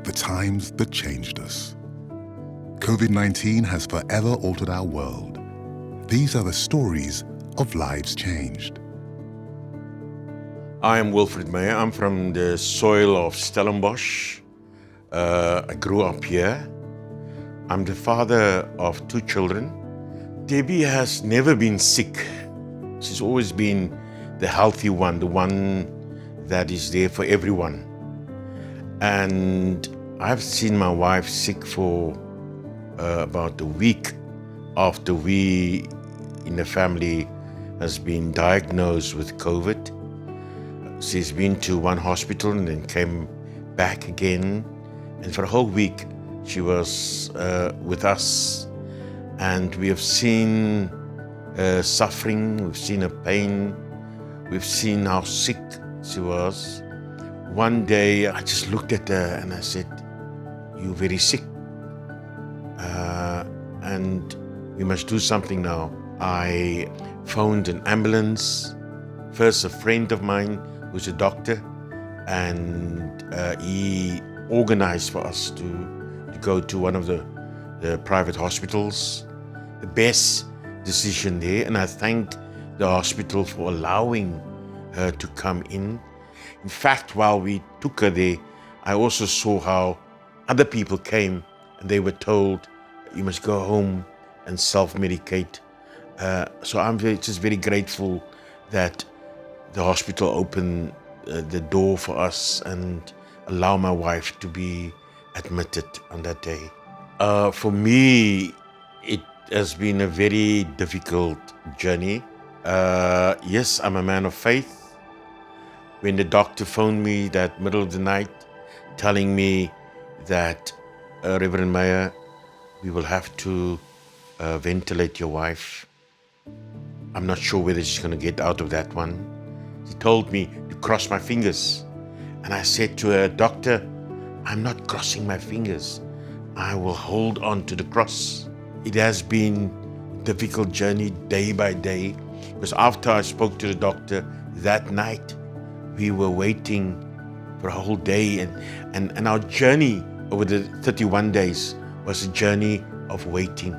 the times that changed us. COVID-19 has forever altered our world. These are the stories of lives changed. I am Wilfred Meyer. I'm from the soil of Stellenbosch. I grew up here. I'm the father of 2 children. Debbie has never been sick. She's always been the healthy one, the one that is there for everyone. And I've seen my wife sick for about a week after we in the family has been diagnosed with COVID. She's been to one hospital and then came back again. And for a whole week, she was with us. And we have seen her suffering, we've seen her pain, we've seen how sick she was. One day, I just looked at her and I said, "You're very sick. And we must do something now." I phoned an ambulance. First, a friend of mine who's a doctor, and he organized for us to go to one of the private hospitals. The best decision there, and I thank the hospital for allowing her to come in. In fact, while we took her there, I also saw how other people came and they were told, "You must go home and self-medicate." So I'm just very grateful that the hospital opened the door for us and allow my wife to be admitted on that day. For me, it has been a very difficult journey. Yes, I'm a man of faith. When the doctor phoned me that middle of the night, telling me that, "Reverend Meyer, we will have to ventilate your wife. I'm not sure whether she's going to get out of that one." He told me to cross my fingers. And I said to her, "Doctor, I'm not crossing my fingers. I will hold on to the cross." It has been a difficult journey day by day, because after I spoke to the doctor that night, we were waiting for a whole day. And our journey over the 31 days was a journey of waiting.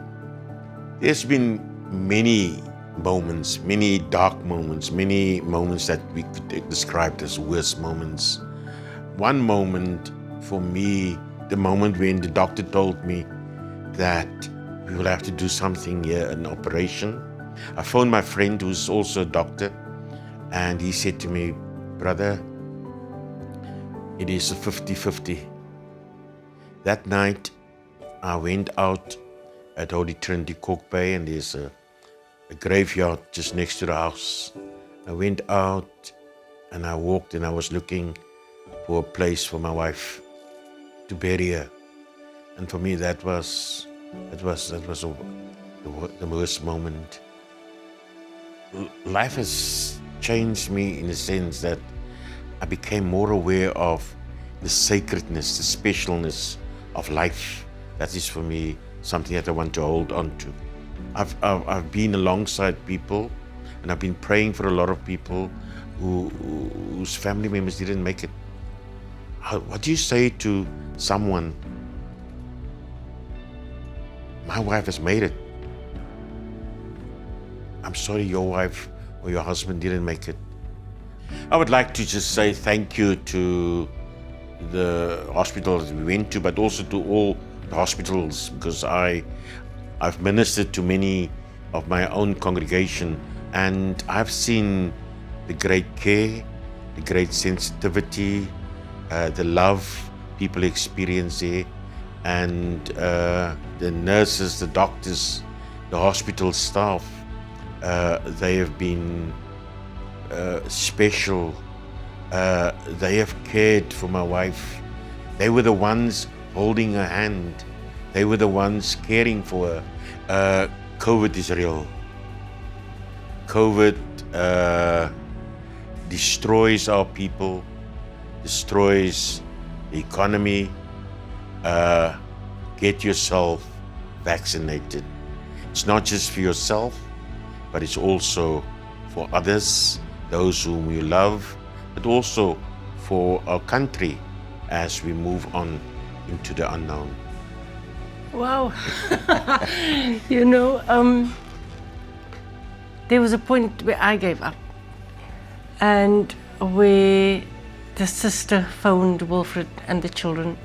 There's been many moments, many dark moments, many moments that we could describe as worst moments. One moment for me, the moment when the doctor told me that we will have to do something here, an operation. I phoned my friend who's also a doctor, and he said to me, "Brother, it is a 50-50. That night, I went out at Holy Trinity Cork Bay, and there's a graveyard just next to the house. I went out and I walked and I was looking for a place for my wife to bury her. And for me, that was the worst moment. Life has changed me in the sense that I became more aware of the sacredness, the specialness of life. That is for me something that I want to hold on to. I've been alongside people, and I've been praying for a lot of people whose family members didn't make it. What do you say to someone, "My wife has made it. I'm sorry your wife or your husband didn't make it"? I would like to just say thank you to the hospitals we went to, but also to all the hospitals, because I've ministered to many of my own congregation, and I've seen the great care, the great sensitivity, the love people experience there, and the nurses, the doctors, the hospital staff, they have been special. They have cared for my wife. They were the ones holding her hand. They were the ones caring for her. COVID is real. COVID destroys our people, destroys the economy. Get yourself vaccinated. It's not just for yourself, but it's also for others, those whom you love, but also for our country as we move on into the unknown? Wow. There was a point where I gave up, and where the sister phoned Wilfred and the children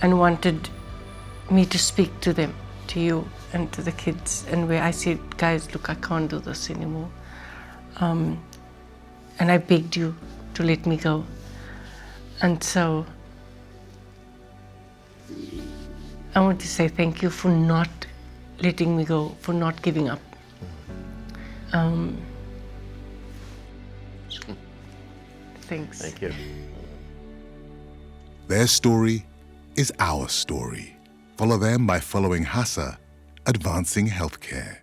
and wanted me to speak to them, to you and to the kids, and where I said, guys, look, I can't do this anymore. And I begged you to let me go. And so I want to say thank you for not letting me go, for not giving up. Thanks. Thank you. Their story is our story. Follow them by following HASA, Advancing Healthcare.